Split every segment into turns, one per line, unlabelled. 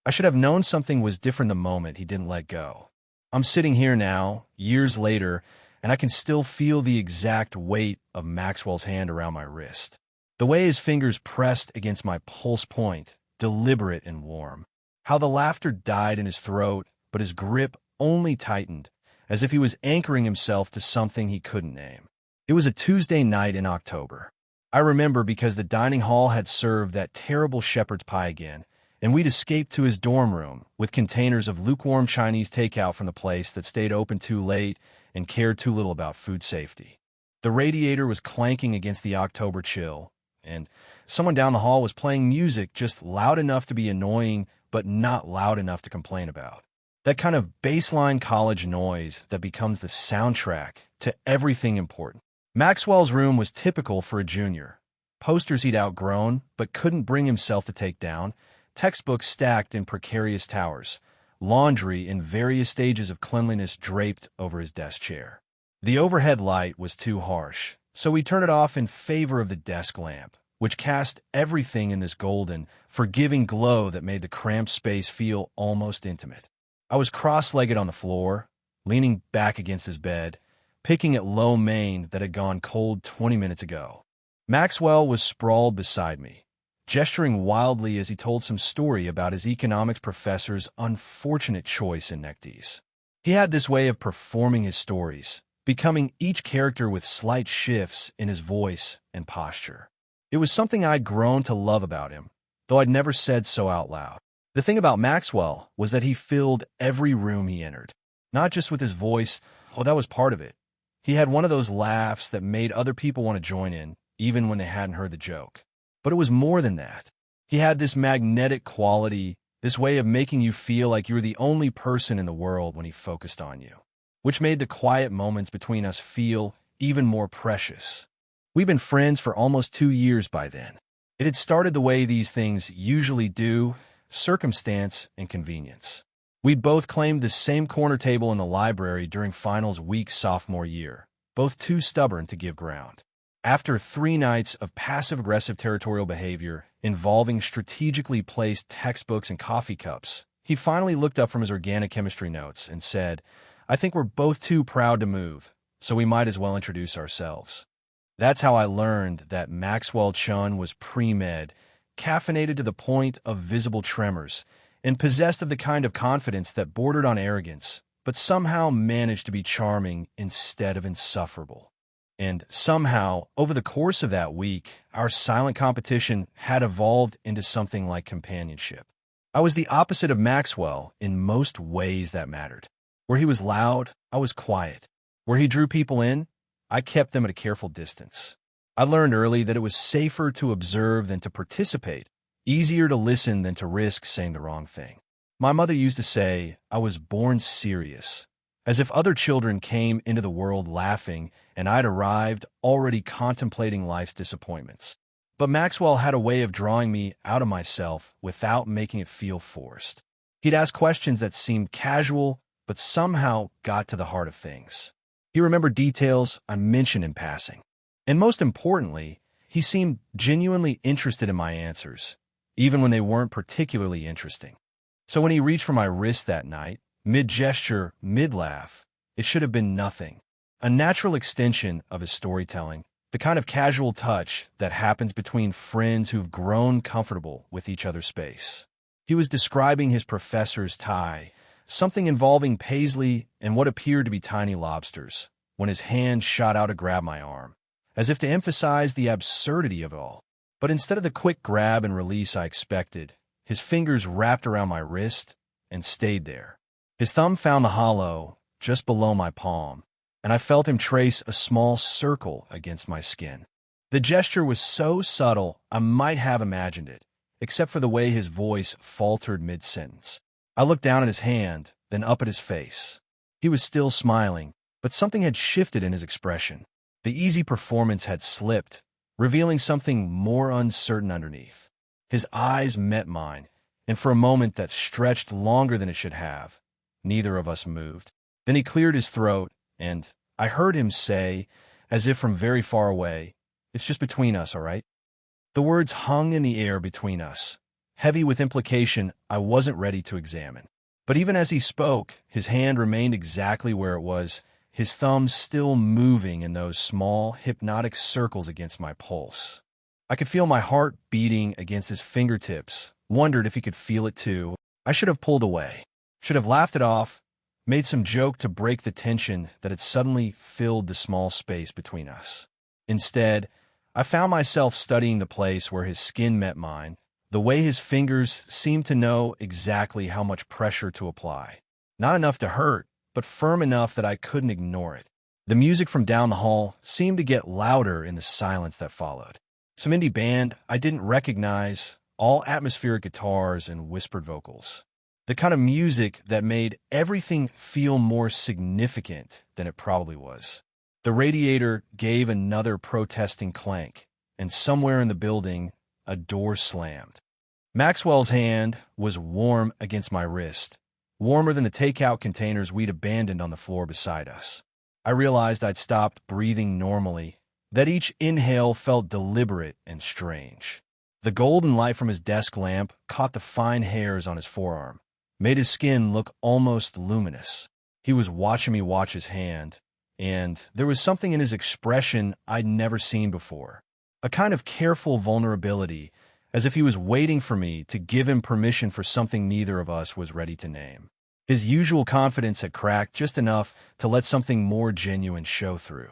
I should have known something was different the moment he didn't let go. I'm sitting here now, years later, and I can still feel the exact weight of Maxwell's hand around my wrist. The way his fingers pressed against my pulse point, deliberate and warm. How the laughter died in his throat, but his grip only tightened, as if he was anchoring himself to something he couldn't name. It was a Tuesday night in October. I remember because the dining hall had served that terrible shepherd's pie again, and we'd escaped to his dorm room with containers of lukewarm Chinese takeout from the place that stayed open too late and cared too little about food safety. The radiator was clanking against the October chill, and someone down the hall was playing music just loud enough to be annoying but not loud enough to complain about. That kind of baseline college noise that becomes the soundtrack to everything important. Maxwell's room was typical for a junior. Posters he'd outgrown but couldn't bring himself to take down, textbooks stacked in precarious towers, laundry in various stages of cleanliness draped over his desk chair. The overhead light was too harsh, so we turned it off in favor of the desk lamp, which cast everything in this golden, forgiving glow that made the cramped space feel almost intimate. I was cross-legged on the floor, leaning back against his bed, picking at lo mein that had gone cold 20 minutes ago. Maxwell was sprawled beside me, gesturing wildly as he told some story about his economics professor's unfortunate choice in neckties. He had this way of performing his stories, becoming each character with slight shifts in his voice and posture. It was something I'd grown to love about him, though I'd never said so out loud. The thing about Maxwell was that he filled every room he entered. Not just with his voice, oh, that was part of it. He had one of those laughs that made other people want to join in, even when they hadn't heard the joke. But it was more than that. He had this magnetic quality, this way of making you feel like you were the only person in the world when he focused on you, which made the quiet moments between us feel even more precious. We'd been friends for almost 2 years by then. It had started the way these things usually do, circumstance and convenience. We'd both claimed the same corner table in the library during finals week sophomore year, both too stubborn to give ground. After 3 nights of passive-aggressive territorial behavior involving strategically placed textbooks and coffee cups, he finally looked up from his organic chemistry notes and said, "I think we're both too proud to move, so we might as well introduce ourselves." That's how I learned that Maxwell Chun was pre-med, caffeinated to the point of visible tremors, and possessed of the kind of confidence that bordered on arrogance, but somehow managed to be charming instead of insufferable. And somehow, over the course of that week, our silent competition had evolved into something like companionship. I was the opposite of Maxwell in most ways that mattered. Where he was loud, I was quiet. Where he drew people in, I kept them at a careful distance. I learned early that it was safer to observe than to participate, easier to listen than to risk saying the wrong thing. My mother used to say I was born serious, as if other children came into the world laughing and I'd arrived already contemplating life's disappointments. But Maxwell had a way of drawing me out of myself without making it feel forced. He'd ask questions that seemed casual, but somehow got to the heart of things. He remembered details I mentioned in passing. And most importantly, he seemed genuinely interested in my answers, even when they weren't particularly interesting. So when he reached for my wrist that night, mid-gesture, mid-laugh, it should have been nothing. A natural extension of his storytelling, the kind of casual touch that happens between friends who've grown comfortable with each other's space. He was describing his professor's tie, something involving paisley and what appeared to be tiny lobsters, when his hand shot out to grab my arm, as if to emphasize the absurdity of it all. But instead of the quick grab and release I expected, his fingers wrapped around my wrist and stayed there. His thumb found the hollow just below my palm, and I felt him trace a small circle against my skin. The gesture was so subtle I might have imagined it, except for the way his voice faltered mid-sentence. I looked down at his hand, then up at his face. He was still smiling, but something had shifted in his expression. The easy performance had slipped, revealing something more uncertain underneath. His eyes met mine, and for a moment that stretched longer than it should have, neither of us moved. Then he cleared his throat, and I heard him say, as if from very far away, "It's just between us, all right?" The words hung in the air between us, heavy with implication I wasn't ready to examine. But even as he spoke, his hand remained exactly where it was, his thumb still moving in those small, hypnotic circles against my pulse. I could feel my heart beating against his fingertips, wondered if he could feel it too. I should have pulled away, should have laughed it off, made some joke to break the tension that had suddenly filled the small space between us. Instead, I found myself studying the place where his skin met mine, the way his fingers seemed to know exactly how much pressure to apply. Not enough to hurt, but firm enough that I couldn't ignore it. The music from down the hall seemed to get louder in the silence that followed. Some indie band I didn't recognize, all atmospheric guitars and whispered vocals. The kind of music that made everything feel more significant than it probably was. The radiator gave another protesting clank, and somewhere in the building, a door slammed. Maxwell's hand was warm against my wrist, warmer than the takeout containers we'd abandoned on the floor beside us. I realized I'd stopped breathing normally, that each inhale felt deliberate and strange. The golden light from his desk lamp caught the fine hairs on his forearm, made his skin look almost luminous. He was watching me watch his hand, and there was something in his expression I'd never seen before. A kind of careful vulnerability, as if he was waiting for me to give him permission for something neither of us was ready to name. His usual confidence had cracked just enough to let something more genuine show through.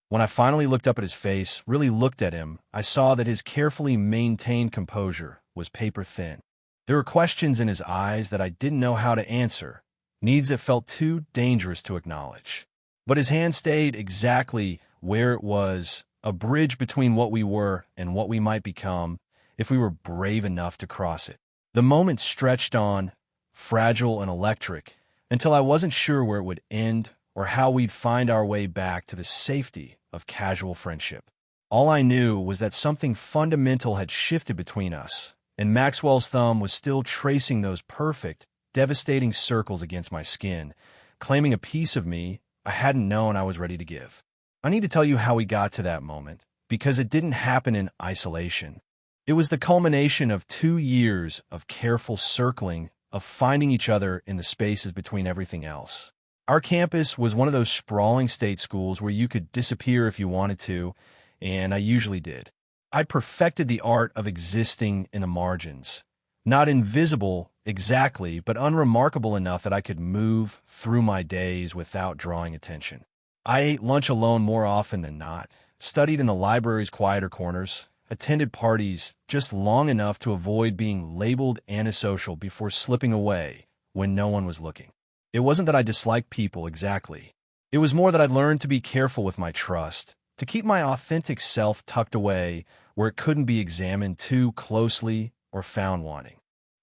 When I finally looked up at his face, really looked at him, I saw that his carefully maintained composure was paper thin. There were questions in his eyes that I didn't know how to answer, needs that felt too dangerous to acknowledge. But his hand stayed exactly where it was, a bridge between what we were and what we might become if we were brave enough to cross it. The moment stretched on, fragile and electric, until I wasn't sure where it would end or how we'd find our way back to the safety of casual friendship. All I knew was that something fundamental had shifted between us, and Maxwell's thumb was still tracing those perfect, devastating circles against my skin, claiming a piece of me I hadn't known I was ready to give. I need to tell you how we got to that moment, because it didn't happen in isolation. It was the culmination of 2 years of careful circling, of finding each other in the spaces between everything else. Our campus was one of those sprawling state schools where you could disappear if you wanted to, and I usually did. I'd perfected the art of existing in the margins. Not invisible exactly, but unremarkable enough that I could move through my days without drawing attention. I ate lunch alone more often than not, studied in the library's quieter corners, attended parties just long enough to avoid being labeled antisocial before slipping away when no one was looking. It wasn't that I disliked people exactly. It was more that I learned to be careful with my trust, to keep my authentic self tucked away where it couldn't be examined too closely or found wanting.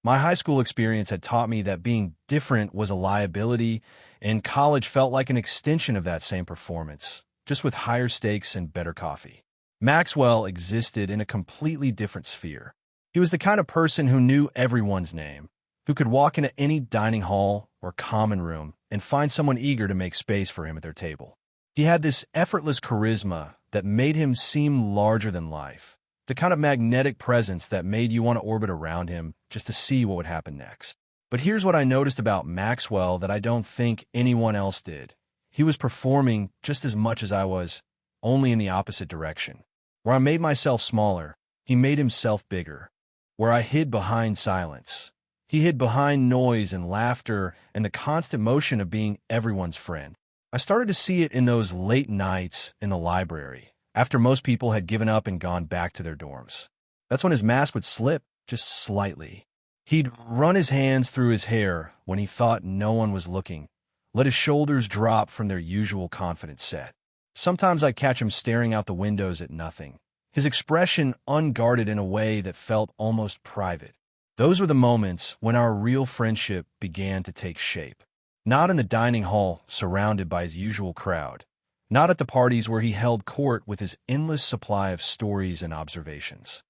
My high school experience had taught me that being different was a liability, and college felt like an extension of that same performance, just with higher stakes and better coffee. Maxwell existed in a completely different sphere. He was the kind of person who knew everyone's name, who could walk into any dining hall or common room and find someone eager to make space for him at their table. He had this effortless charisma that made him seem larger than life, the kind of magnetic presence that made you want to orbit around him just to see what would happen next. But here's what I noticed about Maxwell that I don't think anyone else did. He was performing just as much as I was, only in the opposite direction. Where I made myself smaller, he made himself bigger. Where I hid behind silence, he hid behind noise and laughter and the constant motion of being everyone's friend. I started to see it in those late nights in the library, after most people had given up and gone back to their dorms. That's when his mask would slip, just slightly. He'd run his hands through his hair when he thought no one was looking, let his shoulders drop from their usual confident set. Sometimes I'd catch him staring out the windows at nothing, his expression unguarded in a way that felt almost private. Those were the moments when our real friendship began to take shape. Not in the dining hall surrounded by his usual crowd, not at the parties where he held court with his endless supply of stories and observations,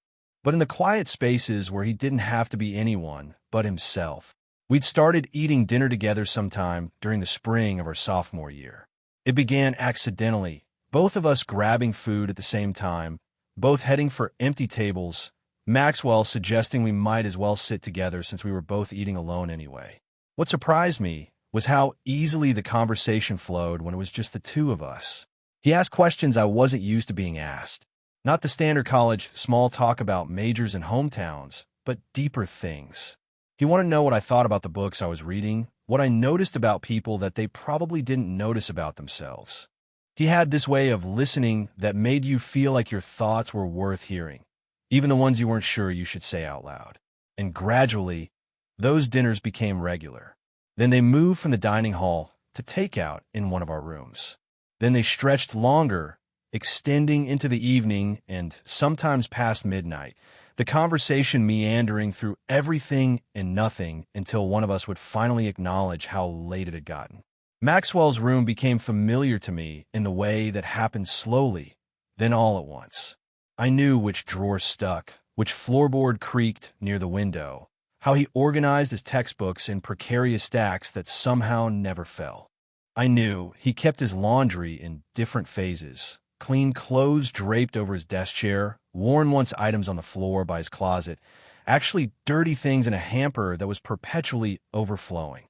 but in the quiet spaces where he didn't have to be anyone but himself. We'd started eating dinner together sometime during the spring of our sophomore year. It began accidentally, both of us grabbing food at the same time, both heading for empty tables, Maxwell suggesting we might as well sit together since we were both eating alone anyway. What surprised me was how easily the conversation flowed when it was just the two of us. He asked questions I wasn't used to being asked. Not the standard college small talk about majors and hometowns, but deeper things. He wanted to know what I thought about the books I was reading, what I noticed about people that they probably didn't notice about themselves. He had this way of listening that made you feel like your thoughts were worth hearing, even the ones you weren't sure you should say out loud. And gradually, those dinners became regular. Then they moved from the dining hall to takeout in one of our rooms. Then they stretched longer, extending into the evening and sometimes past midnight, the conversation meandering through everything and nothing until one of us would finally acknowledge how late it had gotten. Maxwell's room became familiar to me in the way that happened slowly, then all at once. I knew which drawer stuck, which floorboard creaked near the window, how he organized his textbooks in precarious stacks that somehow never fell. I knew he kept his laundry in different phases, clean clothes draped over his desk chair, worn once items on the floor by his closet, actually dirty things in a hamper that was perpetually overflowing.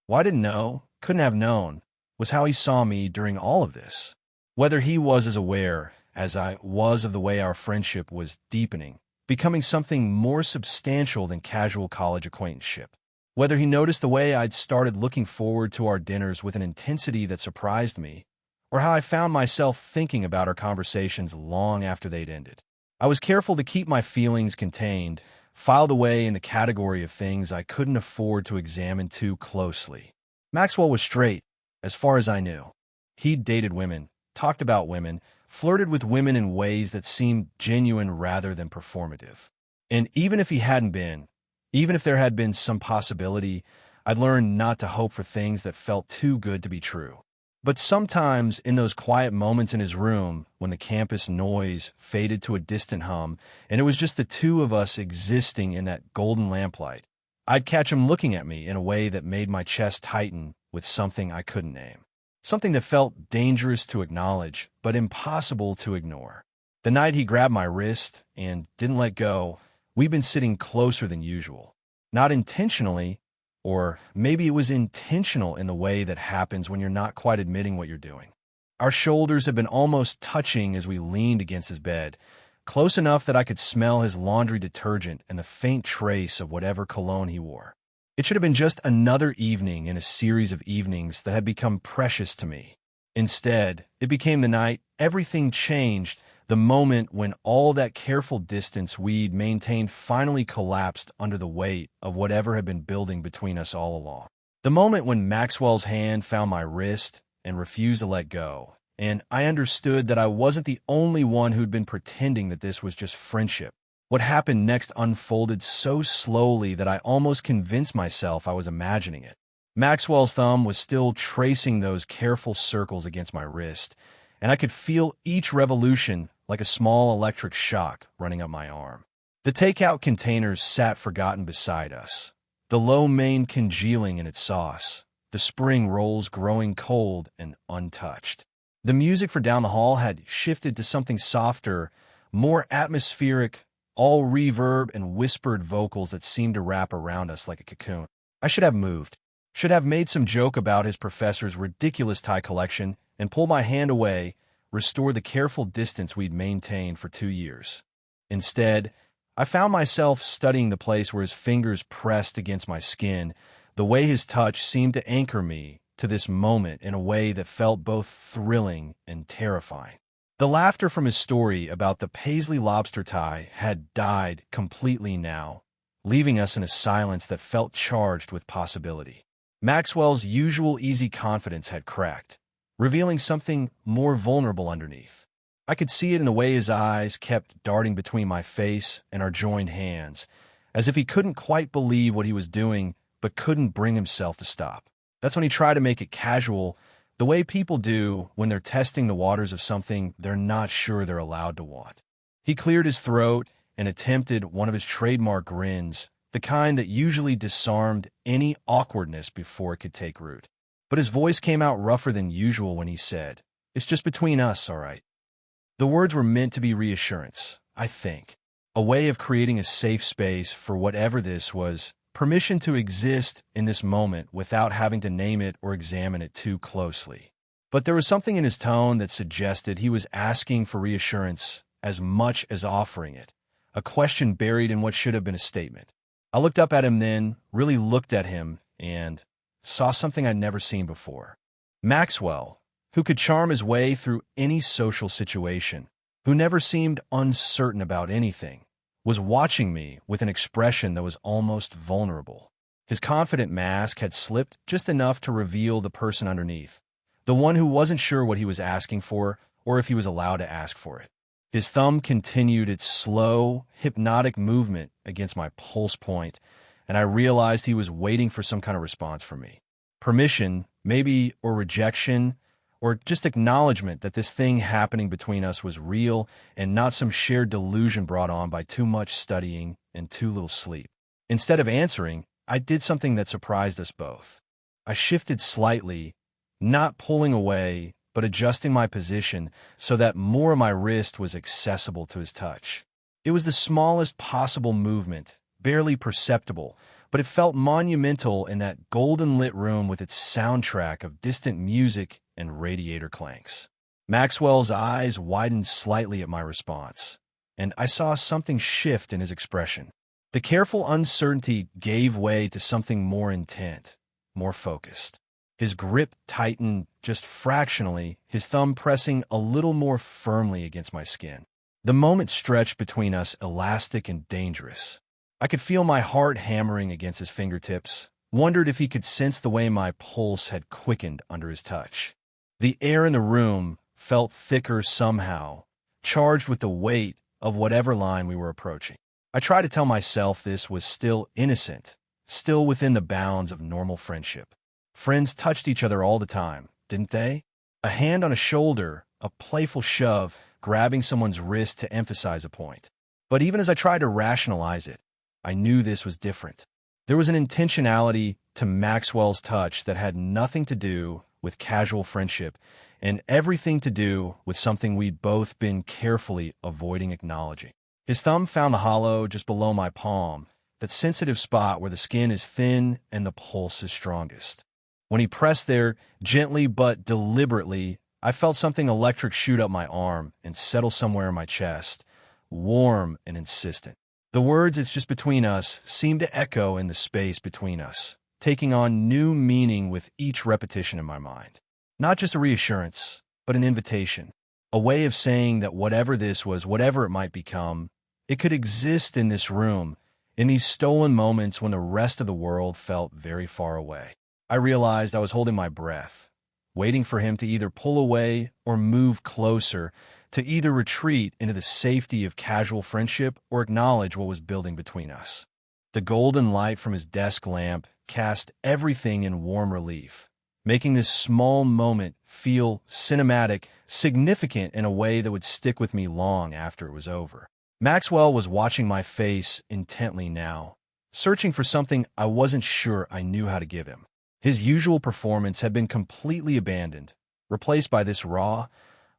What I didn't know, couldn't have known, was how he saw me during all of this. Whether he was as aware as I was of the way our friendship was deepening, becoming something more substantial than casual college acquaintanceship. Whether he noticed the way I'd started looking forward to our dinners with an intensity that surprised me, or how I found myself thinking about our conversations long after they'd ended. I was careful to keep my feelings contained, filed away in the category of things I couldn't afford to examine too closely. Maxwell was straight, as far as I knew. He'd dated women, talked about women, flirted with women in ways that seemed genuine rather than performative. And even if he hadn't been, even if there had been some possibility, I'd learned not to hope for things that felt too good to be true. But sometimes in those quiet moments in his room, when the campus noise faded to a distant hum, and it was just the two of us existing in that golden lamplight, I'd catch him looking at me in a way that made my chest tighten with something I couldn't name. Something that felt dangerous to acknowledge, but impossible to ignore. The night he grabbed my wrist and didn't let go, we'd been sitting closer than usual. Not intentionally, or maybe it was intentional in the way that happens when you're not quite admitting what you're doing. Our shoulders had been almost touching as we leaned against his bed, close enough that I could smell his laundry detergent and the faint trace of whatever cologne he wore. It should have been just another evening in a series of evenings that had become precious to me. Instead, it became the night everything changed, the moment when all that careful distance we'd maintained finally collapsed under the weight of whatever had been building between us all along. The moment when Maxwell's hand found my wrist and refused to let go, and I understood that I wasn't the only one who'd been pretending that this was just friendship. What happened next unfolded so slowly that I almost convinced myself I was imagining it. Maxwell's thumb was still tracing those careful circles against my wrist, and I could feel each revolution like a small electric shock running up my arm. The takeout containers sat forgotten beside us, the lo mein congealing in its sauce, the spring rolls growing cold and untouched. The music for down the hall had shifted to something softer, more atmospheric, all reverb and whispered vocals that seemed to wrap around us like a cocoon. I should have moved, should have made some joke about his professor's ridiculous tie collection and pulled my hand away, restore the careful distance we'd maintained for 2 years. Instead, I found myself studying the place where his fingers pressed against my skin, the way his touch seemed to anchor me to this moment in a way that felt both thrilling and terrifying. The laughter from his story about the Paisley lobster tie had died completely now, leaving us in a silence that felt charged with possibility. Maxwell's usual easy confidence had cracked, revealing something more vulnerable underneath. I could see it in the way his eyes kept darting between my face and our joined hands, as if he couldn't quite believe what he was doing but couldn't bring himself to stop. That's when he tried to make it casual, the way people do when they're testing the waters of something they're not sure they're allowed to want. He cleared his throat and attempted one of his trademark grins, the kind that usually disarmed any awkwardness before it could take root. But his voice came out rougher than usual when he said, "It's just between us, all right." The words were meant to be reassurance, I think. a way of creating a safe space for whatever this was, permission to exist in this moment without having to name it or examine it too closely. But there was something in his tone that suggested he was asking for reassurance as much as offering it, a question buried in what should have been a statement. I looked up at him then, really looked at him, and saw something I'd never seen before. Maxwell, who could charm his way through any social situation, who never seemed uncertain about anything, was watching me with an expression that was almost vulnerable. His confident mask had slipped just enough to reveal the person underneath, the one who wasn't sure what he was asking for or if he was allowed to ask for it. His thumb continued its slow, hypnotic movement against my pulse point, and I realized he was waiting for some kind of response from me. Permission, maybe, or rejection, or just acknowledgement that this thing happening between us was real and not some shared delusion brought on by too much studying and too little sleep. Instead of answering, I did something that surprised us both. I shifted slightly, not pulling away, but adjusting my position so that more of my wrist was accessible to his touch. It was the smallest possible movement, barely perceptible, but it felt monumental in that golden-lit room with its soundtrack of distant music and radiator clanks. Maxwell's eyes widened slightly at my response, and I saw something shift in his expression. The careful uncertainty gave way to something more intent, more focused. His grip tightened just fractionally, his thumb pressing a little more firmly against my skin. The moment stretched between us elastic and dangerous. I could feel my heart hammering against his fingertips, wondered if he could sense the way my pulse had quickened under his touch. The air in the room felt thicker somehow, charged with the weight of whatever line we were approaching. I tried to tell myself this was still innocent, still within the bounds of normal friendship. Friends touched each other all the time, didn't they? A hand on a shoulder, a playful shove, grabbing someone's wrist to emphasize a point. But even as I tried to rationalize it, I knew this was different. There was an intentionality to Maxwell's touch that had nothing to do with casual friendship and everything to do with something we'd both been carefully avoiding acknowledging. His thumb found the hollow just below my palm, that sensitive spot where the skin is thin and the pulse is strongest. When he pressed there, gently but deliberately, I felt something electric shoot up my arm and settle somewhere in my chest, warm and insistent. The words "it's just between us" seemed to echo in the space between us, taking on new meaning with each repetition in my mind. Not just a reassurance, but an invitation, a way of saying that whatever this was, whatever it might become, it could exist in this room, in these stolen moments when the rest of the world felt very far away. I realized I was holding my breath, waiting for him to either pull away or move closer, to either retreat into the safety of casual friendship or acknowledge what was building between us. The golden light from his desk lamp cast everything in warm relief, making this small moment feel cinematic, significant in a way that would stick with me long after it was over. Maxwell was watching my face intently now, searching for something I wasn't sure I knew how to give him. His usual performance had been completely abandoned, replaced by this raw,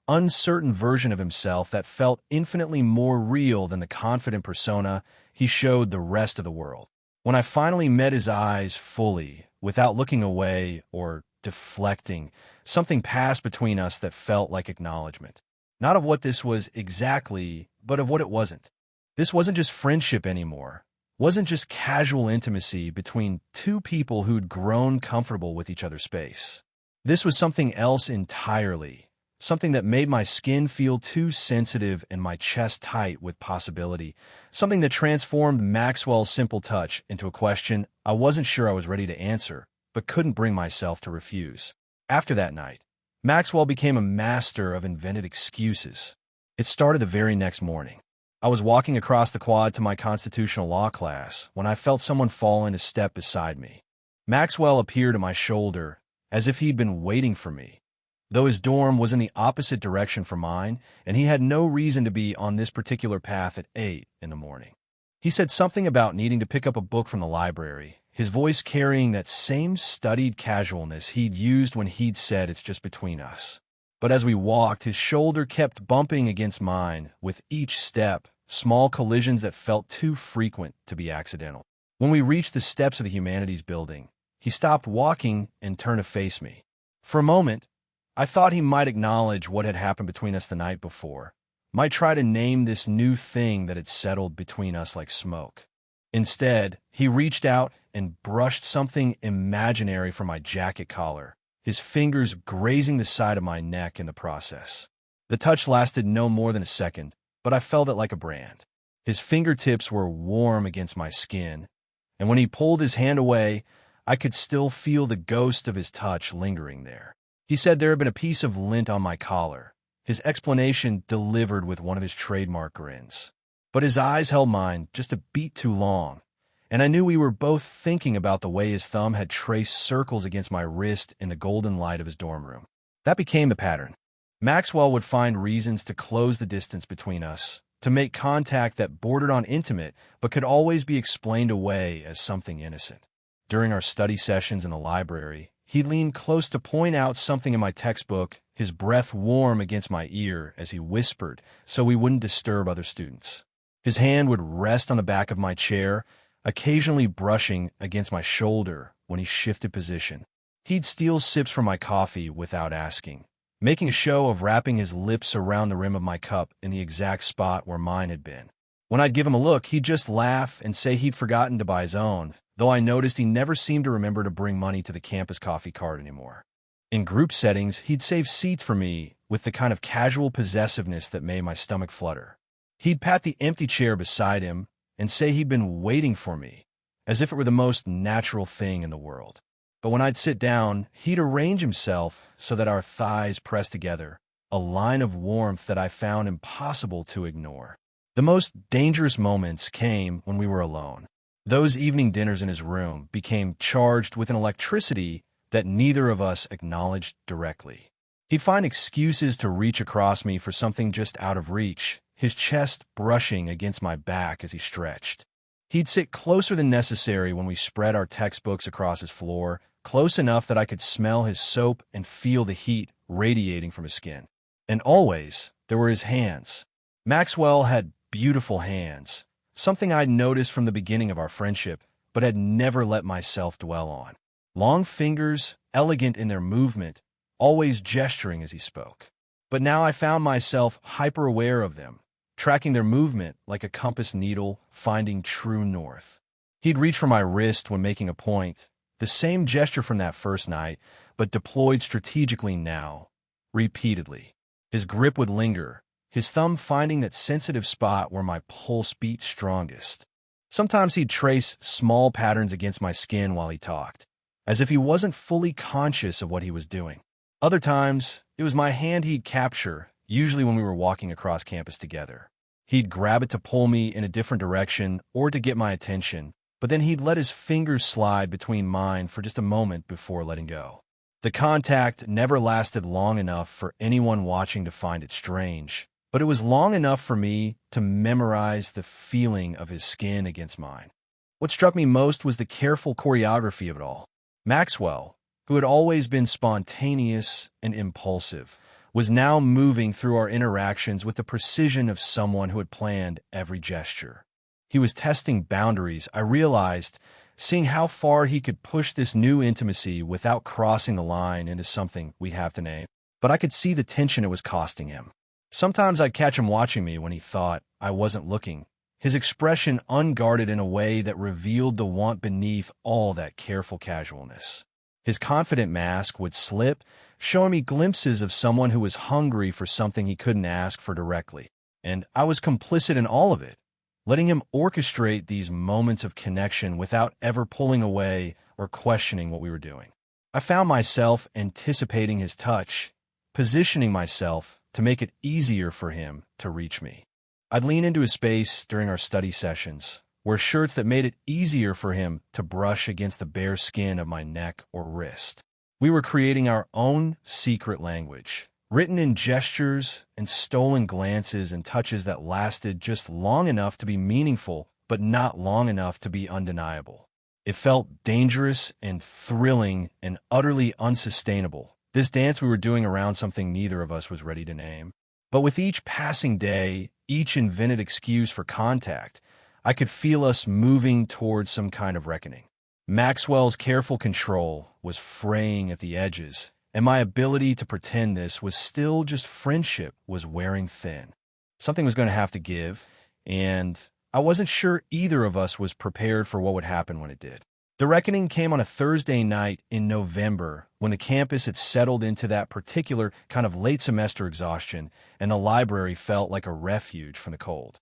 uncertain version of himself that felt infinitely more real than the confident persona he showed the rest of the world. When I finally met his eyes fully, without looking away or deflecting, something passed between us that felt like acknowledgement. Not of what this was exactly, but of what it wasn't. This wasn't just friendship anymore. Wasn't just casual intimacy between two people who'd grown comfortable with each other's space. This was something else entirely, something that made my skin feel too sensitive and my chest tight with possibility, something that transformed Maxwell's simple touch into a question I wasn't sure I was ready to answer, but couldn't bring myself to refuse. After that night, Maxwell became a master of invented excuses. It started the very next morning. I was walking across the quad to my constitutional law class when I felt someone fall in a step beside me. Maxwell appeared at my shoulder as if he'd been waiting for me, though his dorm was in the opposite direction from mine, and he had no reason to be on this particular path at 8 in the morning. He said something about needing to pick up a book from the library, his voice carrying that same studied casualness he'd used when he'd said "it's just between us." But as we walked, his shoulder kept bumping against mine with each step, small collisions that felt too frequent to be accidental. When we reached the steps of the Humanities building, he stopped walking and turned to face me. For a moment, I thought he might acknowledge what had happened between us the night before, might try to name this new thing that had settled between us like smoke. Instead, he reached out and brushed something imaginary from my jacket collar, his fingers grazing the side of my neck in the process. The touch lasted no more than a second, but I felt it like a brand. His fingertips were warm against my skin, and when he pulled his hand away, I could still feel the ghost of his touch lingering there. He said there had been a piece of lint on my collar, his explanation delivered with one of his trademark grins. But his eyes held mine just a beat too long, and I knew we were both thinking about the way his thumb had traced circles against my wrist in the golden light of his dorm room. That became the pattern. Maxwell would find reasons to close the distance between us, to make contact that bordered on intimate but could always be explained away as something innocent. During our study sessions in the library, he leaned close to point out something in my textbook, his breath warm against my ear as he whispered so we wouldn't disturb other students. His hand would rest on the back of my chair, occasionally brushing against my shoulder when he shifted position. He'd steal sips from my coffee without asking, making a show of wrapping his lips around the rim of my cup in the exact spot where mine had been. When I'd give him a look, he'd just laugh and say he'd forgotten to buy his own, though I noticed he never seemed to remember to bring money to the campus coffee cart anymore. In group settings, he'd save seats for me with the kind of casual possessiveness that made my stomach flutter. He'd pat the empty chair beside him and say he'd been waiting for me, as if it were the most natural thing in the world. But when I'd sit down, he'd arrange himself so that our thighs pressed together, a line of warmth that I found impossible to ignore. The most dangerous moments came when we were alone. Those evening dinners in his room became charged with an electricity that neither of us acknowledged directly. He'd find excuses to reach across me for something just out of reach, his chest brushing against my back as he stretched. He'd sit closer than necessary when we spread our textbooks across his floor, close enough that I could smell his soap and feel the heat radiating from his skin. And always, there were his hands. Maxwell had beautiful hands, something I'd noticed from the beginning of our friendship, but had never let myself dwell on. Long fingers, elegant in their movement, always gesturing as he spoke. But now I found myself hyper-aware of them, tracking their movement like a compass needle, finding true north. He'd reach for my wrist when making a point, the same gesture from that first night, but deployed strategically now, repeatedly. His grip would linger, his thumb finding that sensitive spot where my pulse beat strongest. Sometimes he'd trace small patterns against my skin while he talked, as if he wasn't fully conscious of what he was doing. Other times, it was my hand he'd capture, usually when we were walking across campus together. He'd grab it to pull me in a different direction or to get my attention, but then he'd let his fingers slide between mine for just a moment before letting go. The contact never lasted long enough for anyone watching to find it strange, but it was long enough for me to memorize the feeling of his skin against mine. What struck me most was the careful choreography of it all. Maxwell, who had always been spontaneous and impulsive, was now moving through our interactions with the precision of someone who had planned every gesture. He was testing boundaries, I realized, seeing how far he could push this new intimacy without crossing the line into something we'd have to name. But I could see the tension it was costing him. Sometimes I'd catch him watching me when he thought I wasn't looking, his expression unguarded in a way that revealed the want beneath all that careful casualness. His confident mask would slip, showing me glimpses of someone who was hungry for something he couldn't ask for directly. And I was complicit in all of it, letting him orchestrate these moments of connection without ever pulling away or questioning what we were doing. I found myself anticipating his touch, positioning myself to make it easier for him to reach me. I'd lean into his space during our study sessions, wear shirts that made it easier for him to brush against the bare skin of my neck or wrist. We were creating our own secret language, written in gestures and stolen glances and touches that lasted just long enough to be meaningful, but not long enough to be undeniable. It felt dangerous and thrilling and utterly unsustainable, this dance we were doing around something neither of us was ready to name. But with each passing day, each invented excuse for contact, I could feel us moving towards some kind of reckoning. Maxwell's careful control was fraying at the edges, and my ability to pretend this was still just friendship was wearing thin. Something was going to have to give, and I wasn't sure either of us was prepared for what would happen when it did. The reckoning came on a Thursday night in November when the campus had settled into that particular kind of late semester exhaustion, and the library felt like a refuge from the cold.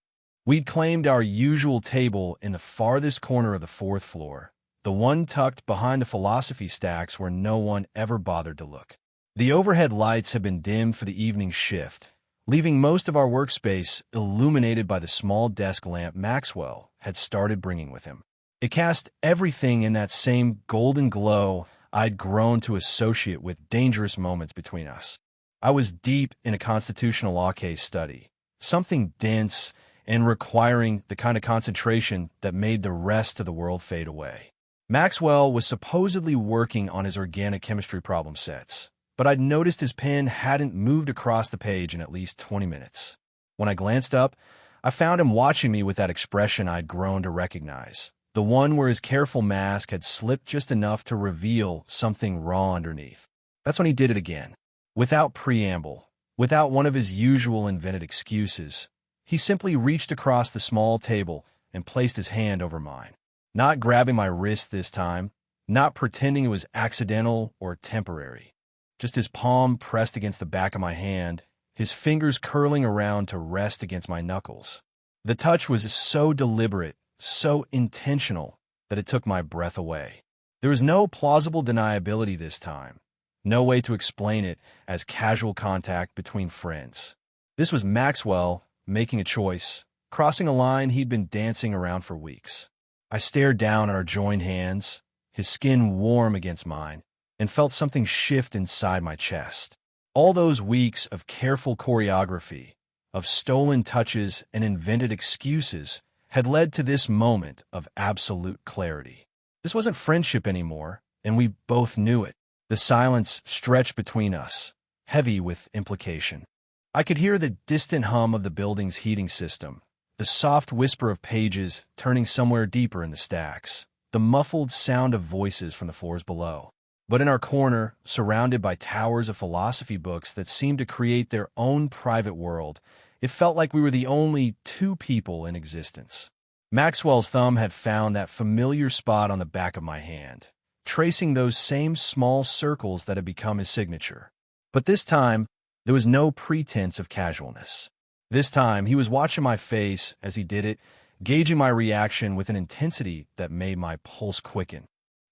We'd claimed our usual table in the farthest corner of the fourth floor, the one tucked behind the philosophy stacks where no one ever bothered to look. The overhead lights had been dimmed for the evening shift, leaving most of our workspace illuminated by the small desk lamp Maxwell had started bringing with him. It cast everything in that same golden glow I'd grown to associate with dangerous moments between us. I was deep in a constitutional law case study, something dense and requiring the kind of concentration that made the rest of the world fade away. Maxwell was supposedly working on his organic chemistry problem sets, but I'd noticed his pen hadn't moved across the page in at least 20 minutes. When I glanced up, I found him watching me with that expression I'd grown to recognize, the one where his careful mask had slipped just enough to reveal something raw underneath. That's when he did it again. Without preamble, without one of his usual invented excuses, he simply reached across the small table and placed his hand over mine. Not grabbing my wrist this time, not pretending it was accidental or temporary. Just his palm pressed against the back of my hand, his fingers curling around to rest against my knuckles. The touch was so deliberate, so intentional, that it took my breath away. There was no plausible deniability this time, no way to explain it as casual contact between friends. This was Maxwell making a choice, crossing a line he'd been dancing around for weeks. I stared down at our joined hands, his skin warm against mine, and felt something shift inside my chest. All those weeks of careful choreography, of stolen touches and invented excuses had led to this moment of absolute clarity. This wasn't friendship anymore, and we both knew it. The silence stretched between us, heavy with implication. I could hear the distant hum of the building's heating system, the soft whisper of pages turning somewhere deeper in the stacks, the muffled sound of voices from the floors below. But in our corner, surrounded by towers of philosophy books that seemed to create their own private world, it felt like we were the only two people in existence. Maxwell's thumb had found that familiar spot on the back of my hand, tracing those same small circles that had become his signature. But this time, there was no pretense of casualness. This time, he was watching my face as he did it, gauging my reaction with an intensity that made my pulse quicken.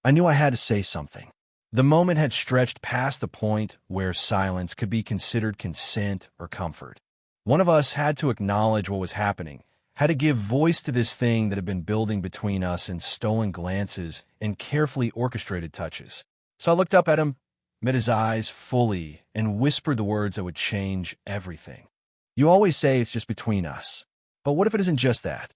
I knew I had to say something. The moment had stretched past the point where silence could be considered consent or comfort. One of us had to acknowledge what was happening, had to give voice to this thing that had been building between us in stolen glances and carefully orchestrated touches. So I looked up at him, met his eyes fully, and whispered the words that would change everything. You always say it's just between us, but what if it isn't just that?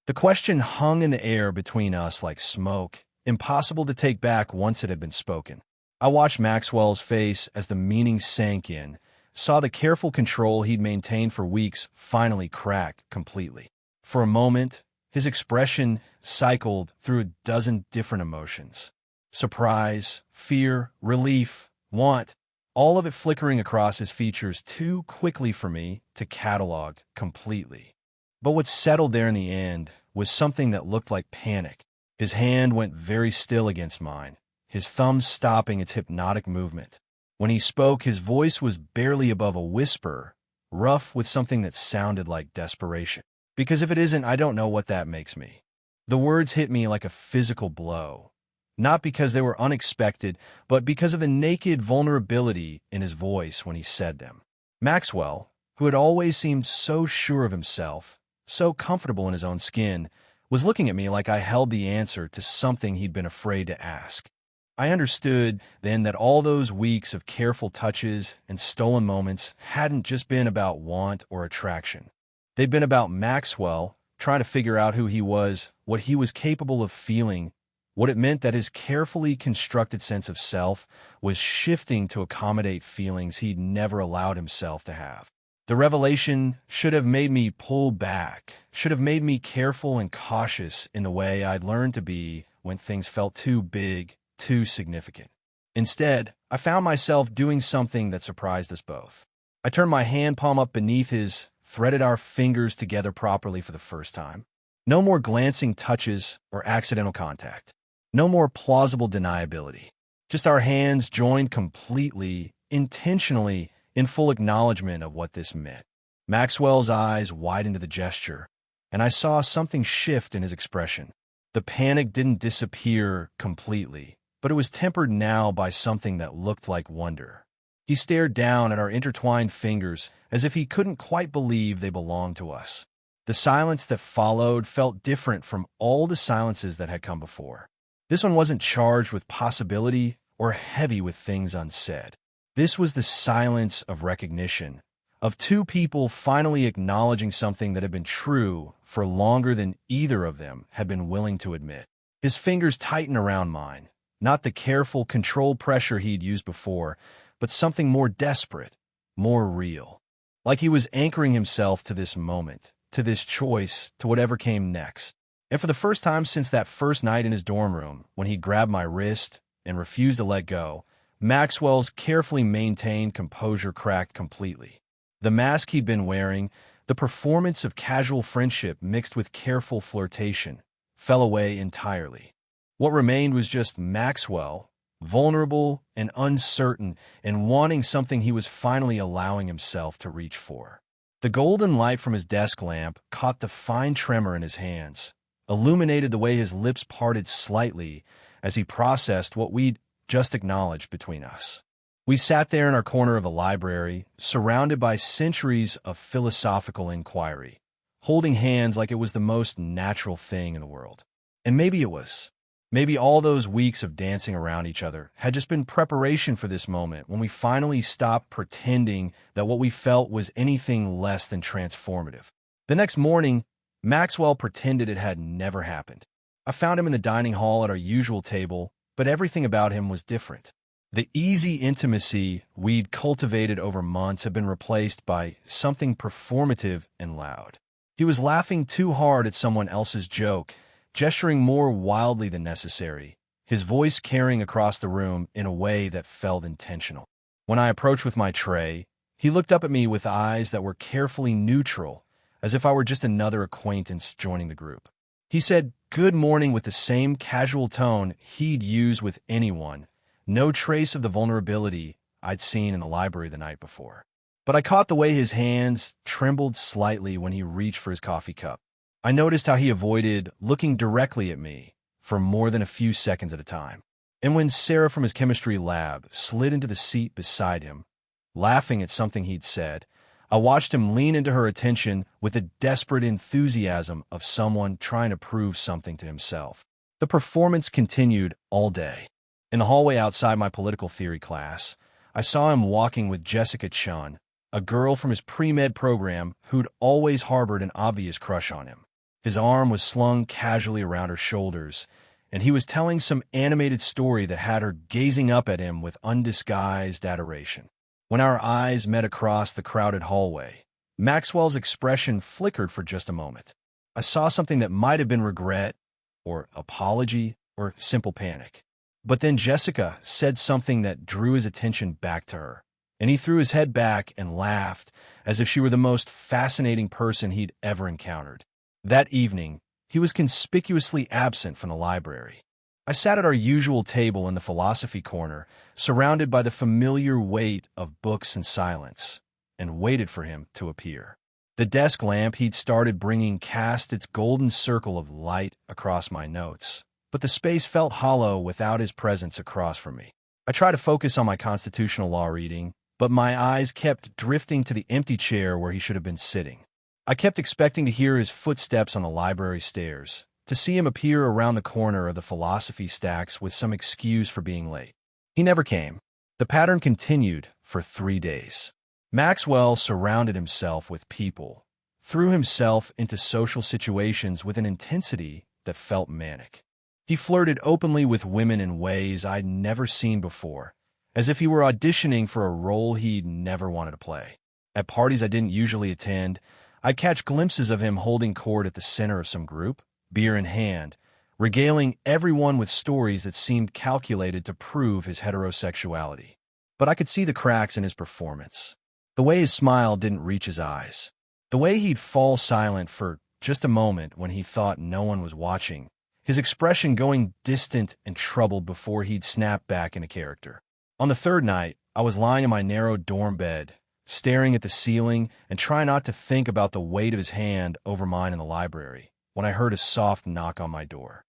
The question hung in the air between us like smoke, impossible to take back once it had been spoken. I watched Maxwell's face as the meaning sank in, saw the careful control he'd maintained for weeks finally crack completely. For a moment, his expression cycled through a dozen different emotions. Surprise, fear, relief, want, all of it flickering across his features too quickly for me to catalog completely. But what settled there in the end was something that looked like panic. His hand went very still against mine, his thumb stopping its hypnotic movement. When he spoke, his voice was barely above a whisper, rough with something that sounded like desperation. Because if it isn't, I don't know what that makes me. The words hit me like a physical blow. Not because they were unexpected, but because of the naked vulnerability in his voice when he said them. Maxwell, who had always seemed so sure of himself, so comfortable in his own skin, was looking at me like I held the answer to something he'd been afraid to ask. I understood then that all those weeks of careful touches and stolen moments hadn't just been about want or attraction. They'd been about Maxwell trying to figure out who he was, what he was capable of feeling, what it meant that his carefully constructed sense of self was shifting to accommodate feelings he'd never allowed himself to have. The revelation should have made me pull back, should have made me careful and cautious in the way I'd learned to be when things felt too big, too significant. Instead, I found myself doing something that surprised us both. I turned my hand palm up beneath his, threaded our fingers together properly for the first time. No more glancing touches or accidental contact. No more plausible deniability. Just our hands joined completely, intentionally, in full acknowledgement of what this meant. Maxwell's eyes widened to the gesture, and I saw something shift in his expression. The panic didn't disappear completely, but it was tempered now by something that looked like wonder. He stared down at our intertwined fingers as if he couldn't quite believe they belonged to us. The silence that followed felt different from all the silences that had come before. This one wasn't charged with possibility or heavy with things unsaid. This was the silence of recognition, of two people finally acknowledging something that had been true for longer than either of them had been willing to admit. His fingers tightened around mine, not the careful, controlled pressure he'd used before, but something more desperate, more real. Like he was anchoring himself to this moment, to this choice, to whatever came next. And for the first time since that first night in his dorm room, when he grabbed my wrist and refused to let go, Maxwell's carefully maintained composure cracked completely. The mask he'd been wearing, the performance of casual friendship mixed with careful flirtation, fell away entirely. What remained was just Maxwell, vulnerable and uncertain, and wanting something he was finally allowing himself to reach for. The golden light from his desk lamp caught the fine tremor in his hands, illuminated the way his lips parted slightly as he processed what we'd just acknowledged between us. We sat there in our corner of the library, surrounded by centuries of philosophical inquiry, holding hands like it was the most natural thing in the world. And maybe it was. Maybe all those weeks of dancing around each other had just been preparation for this moment when we finally stopped pretending that what we felt was anything less than transformative. The next morning, Maxwell pretended it had never happened. I found him in the dining hall at our usual table, but everything about him was different. The easy intimacy we'd cultivated over months had been replaced by something performative and loud. He was laughing too hard at someone else's joke, gesturing more wildly than necessary, his voice carrying across the room in a way that felt intentional. When I approached with my tray, he looked up at me with eyes that were carefully neutral, as if I were just another acquaintance joining the group. He said good morning with the same casual tone he'd use with anyone, no trace of the vulnerability I'd seen in the library the night before. But I caught the way his hands trembled slightly when he reached for his coffee cup. I noticed how he avoided looking directly at me for more than a few seconds at a time. And when Sarah from his chemistry lab slid into the seat beside him, laughing at something he'd said, I watched him lean into her attention with the desperate enthusiasm of someone trying to prove something to himself. The performance continued all day. In the hallway outside my political theory class, I saw him walking with Jessica Chun, a girl from his pre-med program who'd always harbored an obvious crush on him. His arm was slung casually around her shoulders, and he was telling some animated story that had her gazing up at him with undisguised adoration. When our eyes met across the crowded hallway, Maxwell's expression flickered for just a moment. I saw something that might have been regret, or apology, or simple panic. But then Jessica said something that drew his attention back to her, and he threw his head back and laughed as if she were the most fascinating person he'd ever encountered. That evening, he was conspicuously absent from the library. I sat at our usual table in the philosophy corner, surrounded by the familiar weight of books and silence, and waited for him to appear. The desk lamp he'd started bringing cast its golden circle of light across my notes, but the space felt hollow without his presence across from me. I tried to focus on my constitutional law reading, but my eyes kept drifting to the empty chair where he should have been sitting. I kept expecting to hear his footsteps on the library stairs, to see him appear around the corner of the philosophy stacks with some excuse for being late. He never came. The pattern continued for 3 days. Maxwell surrounded himself with people, threw himself into social situations with an intensity that felt manic. He flirted openly with women in ways I'd never seen before, as if he were auditioning for a role he'd never wanted to play. At parties I didn't usually attend, I'd catch glimpses of him holding court at the center of some group, beer in hand, regaling everyone with stories that seemed calculated to prove his heterosexuality. But I could see the cracks in his performance. The way his smile didn't reach his eyes. The way he'd fall silent for just a moment when he thought no one was watching. His expression going distant and troubled before he'd snap back into character. On the third night, I was lying in my narrow dorm bed, staring at the ceiling and trying not to think about the weight of his hand over mine in the library, when I heard a soft knock on my door.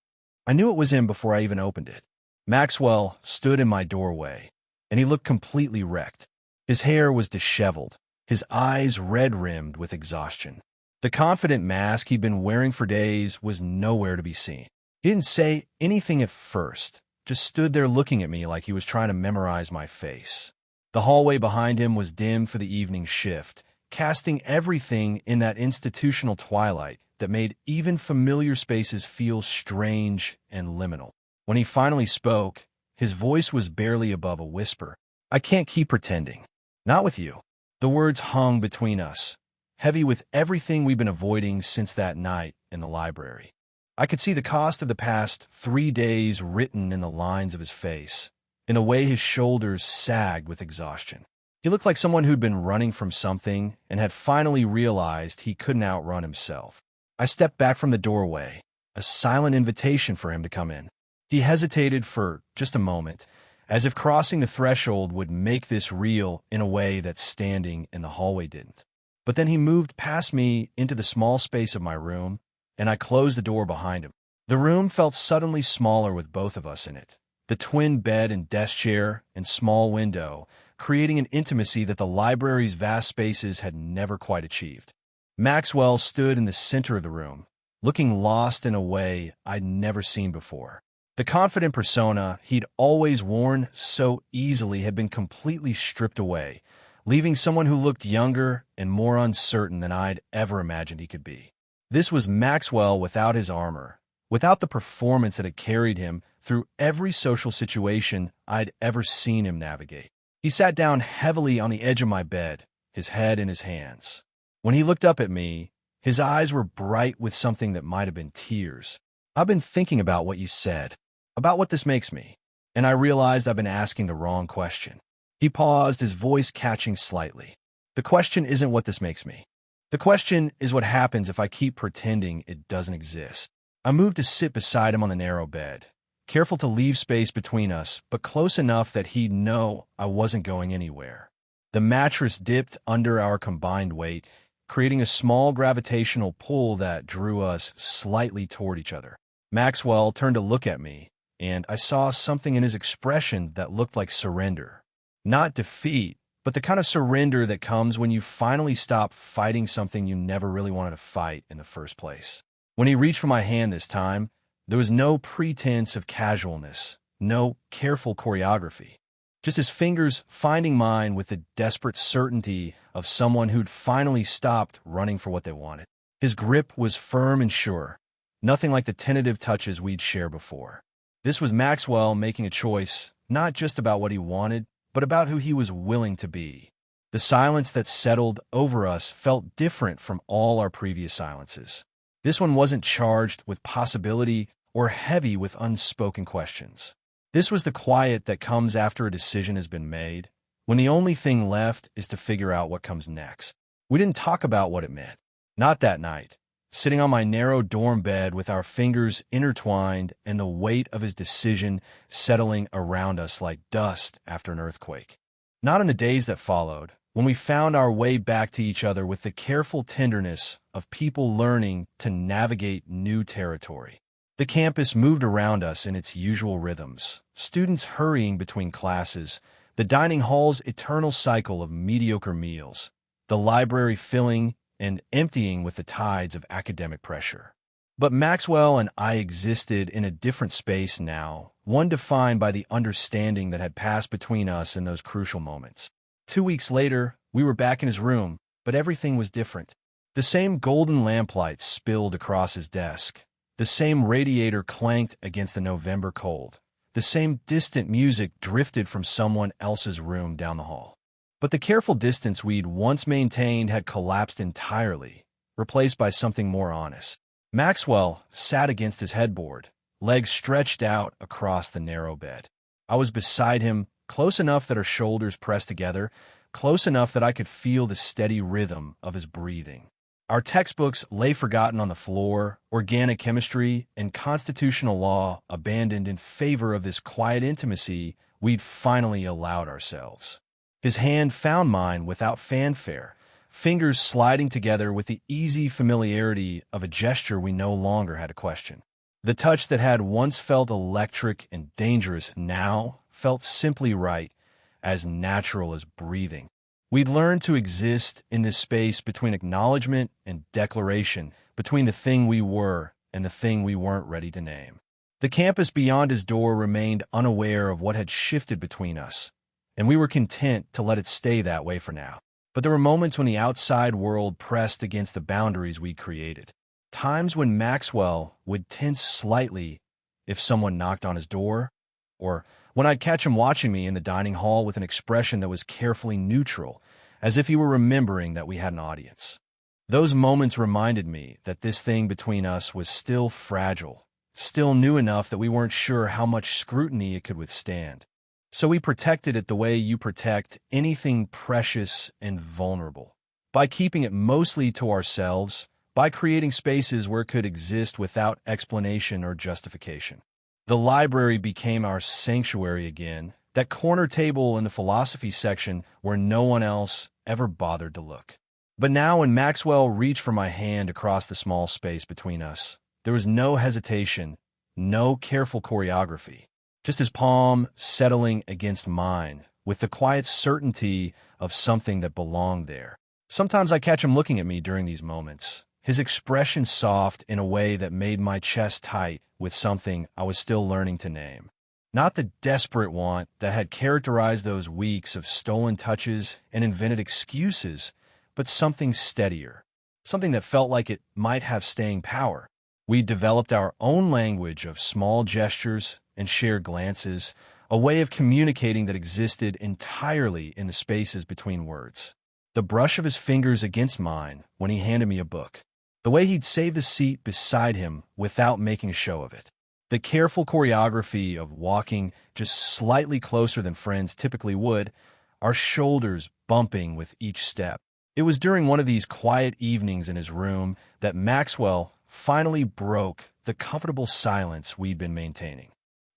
I knew it was him before I even opened it. Maxwell stood in my doorway, and he looked completely wrecked. His hair was disheveled, his eyes red-rimmed with exhaustion. The confident mask he'd been wearing for days was nowhere to be seen. He didn't say anything at first, just stood there looking at me like he was trying to memorize my face. The hallway behind him was dim for the evening shift, casting everything in that institutional twilight that made even familiar spaces feel strange and liminal. When he finally spoke, his voice was barely above a whisper. "I can't keep pretending. Not with you." The words hung between us, heavy with everything we've been avoiding since that night in the library. I could see the cost of the past 3 days written in the lines of his face, in the way his shoulders sagged with exhaustion. He looked like someone who'd been running from something and had finally realized he couldn't outrun himself. I stepped back from the doorway, a silent invitation for him to come in. He hesitated for just a moment, as if crossing the threshold would make this real in a way that standing in the hallway didn't. But then he moved past me into the small space of my room, and I closed the door behind him. The room felt suddenly smaller with both of us in it. The twin bed and desk chair and small window, creating an intimacy that the library's vast spaces had never quite achieved. Maxwell stood in the center of the room, looking lost in a way I'd never seen before. The confident persona he'd always worn so easily had been completely stripped away, leaving someone who looked younger and more uncertain than I'd ever imagined he could be. This was Maxwell without his armor, without the performance that had carried him through every social situation I'd ever seen him navigate. He sat down heavily on the edge of my bed, his head in his hands. When he looked up at me, his eyes were bright with something that might have been tears. "I've been thinking about what you said, about what this makes me, and I realized I've been asking the wrong question." He paused, his voice catching slightly. "The question isn't what this makes me. The question is what happens if I keep pretending it doesn't exist." I moved to sit beside him on the narrow bed, careful to leave space between us, but close enough that he'd know I wasn't going anywhere. The mattress dipped under our combined weight, creating a small gravitational pull that drew us slightly toward each other. Maxwell turned to look at me, and I saw something in his expression that looked like surrender. Not defeat, but the kind of surrender that comes when you finally stop fighting something you never really wanted to fight in the first place. When he reached for my hand this time, there was no pretense of casualness, no careful choreography. Just his fingers finding mine with the desperate certainty of someone who'd finally stopped running for what they wanted. His grip was firm and sure, nothing like the tentative touches we'd shared before. This was Maxwell making a choice, not just about what he wanted, but about who he was willing to be. The silence that settled over us felt different from all our previous silences. This one wasn't charged with possibility or heavy with unspoken questions. This was the quiet that comes after a decision has been made, when the only thing left is to figure out what comes next. We didn't talk about what it meant. Not that night, sitting on my narrow dorm bed with our fingers intertwined and the weight of his decision settling around us like dust after an earthquake. Not in the days that followed, when we found our way back to each other with the careful tenderness of people learning to navigate new territory. The campus moved around us in its usual rhythms, students hurrying between classes, the dining hall's eternal cycle of mediocre meals, the library filling and emptying with the tides of academic pressure. But Maxwell and I existed in a different space now, one defined by the understanding that had passed between us in those crucial moments. 2 weeks later, we were back in his room, but everything was different. The same golden lamplight spilled across his desk. The same radiator clanked against the November cold. The same distant music drifted from someone else's room down the hall. But the careful distance we'd once maintained had collapsed entirely, replaced by something more honest. Maxwell sat against his headboard, legs stretched out across the narrow bed. I was beside him, close enough that our shoulders pressed together, close enough that I could feel the steady rhythm of his breathing. Our textbooks lay forgotten on the floor, organic chemistry and constitutional law abandoned in favor of this quiet intimacy we'd finally allowed ourselves. His hand found mine without fanfare, fingers sliding together with the easy familiarity of a gesture we no longer had to question. The touch that had once felt electric and dangerous now felt simply right, as natural as breathing. We'd learned to exist in this space between acknowledgement and declaration, between the thing we were and the thing we weren't ready to name. The campus beyond his door remained unaware of what had shifted between us, and we were content to let it stay that way for now. But there were moments when the outside world pressed against the boundaries we'd created. Times when Maxwell would tense slightly if someone knocked on his door, or when I'd catch him watching me in the dining hall with an expression that was carefully neutral, as if he were remembering that we had an audience. Those moments reminded me that this thing between us was still fragile, still new enough that we weren't sure how much scrutiny it could withstand. So we protected it the way you protect anything precious and vulnerable, by keeping it mostly to ourselves, by creating spaces where it could exist without explanation or justification. The library became our sanctuary again, that corner table in the philosophy section where no one else ever bothered to look. But now when Maxwell reached for my hand across the small space between us, there was no hesitation, no careful choreography, just his palm settling against mine with the quiet certainty of something that belonged there. Sometimes I catch him looking at me during these moments, his expression soft in a way that made my chest tight with something I was still learning to name. Not the desperate want that had characterized those weeks of stolen touches and invented excuses, but something steadier, something that felt like it might have staying power. We developed our own language of small gestures and shared glances, a way of communicating that existed entirely in the spaces between words. The brush of his fingers against mine when he handed me a book, the way he'd save the seat beside him without making a show of it, the careful choreography of walking just slightly closer than friends typically would, our shoulders bumping with each step. It was during one of these quiet evenings in his room that Maxwell finally broke the comfortable silence we'd been maintaining.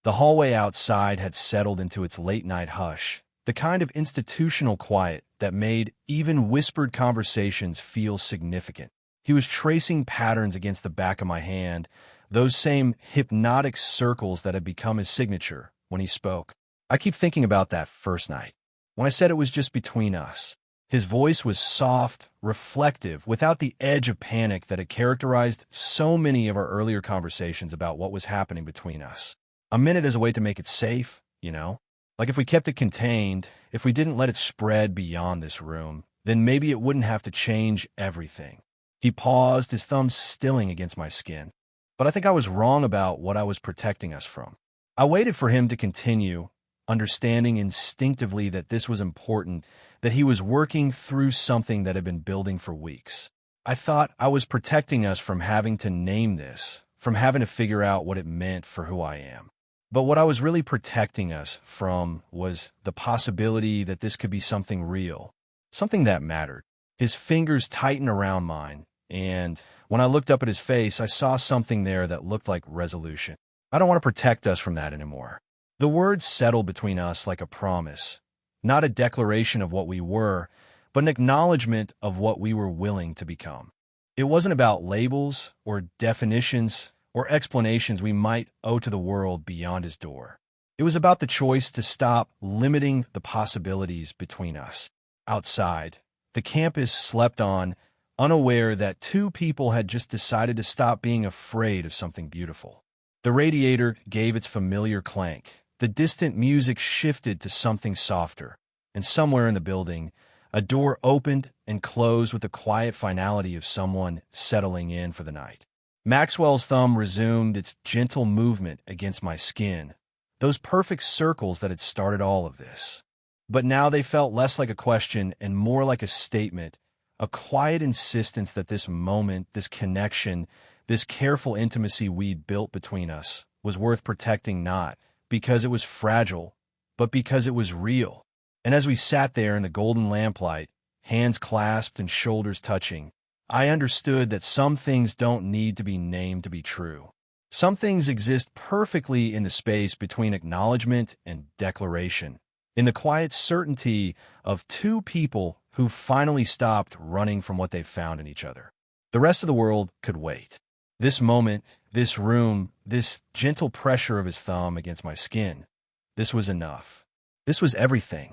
The hallway outside had settled into its late-night hush, the kind of institutional quiet that made even whispered conversations feel significant. He was tracing patterns against the back of my hand, those same hypnotic circles that had become his signature when he spoke. I keep thinking about that first night, when I said it was just between us. His voice was soft, reflective, without the edge of panic that had characterized so many of our earlier conversations about what was happening between us. A minute as a way to make it safe, you know? Like if we kept it contained, if we didn't let it spread beyond this room, then maybe it wouldn't have to change everything. He paused, his thumb stilling against my skin. But I think I was wrong about what I was protecting us from. I waited for him to continue, understanding instinctively that this was important, that he was working through something that had been building for weeks. I thought I was protecting us from having to name this, from having to figure out what it meant for who I am. But what I was really protecting us from was the possibility that this could be something real, something that mattered. His fingers tightened around mine, and when I looked up at his face, I saw something there that looked like resolution. I don't want to protect us from that anymore. The words settled between us like a promise, not a declaration of what we were, but an acknowledgement of what we were willing to become. It wasn't about labels or definitions or explanations we might owe to the world beyond his door. It was about the choice to stop limiting the possibilities between us. Outside, the campus slept on, unaware that two people had just decided to stop being afraid of something beautiful. The radiator gave its familiar clank. The distant music shifted to something softer, and somewhere in the building, a door opened and closed with the quiet finality of someone settling in for the night. Maxwell's thumb resumed its gentle movement against my skin, those perfect circles that had started all of this. But now they felt less like a question and more like a statement, a quiet insistence that this moment, this connection, this careful intimacy we'd built between us was worth protecting, not because it was fragile, but because it was real. And as we sat there in the golden lamplight, hands clasped and shoulders touching, I understood that some things don't need to be named to be true. Some things exist perfectly in the space between acknowledgement and declaration, in the quiet certainty of two people who finally stopped running from what they found in each other. The rest of the world could wait. This moment, this room, this gentle pressure of his thumb against my skin, this was enough. This was everything.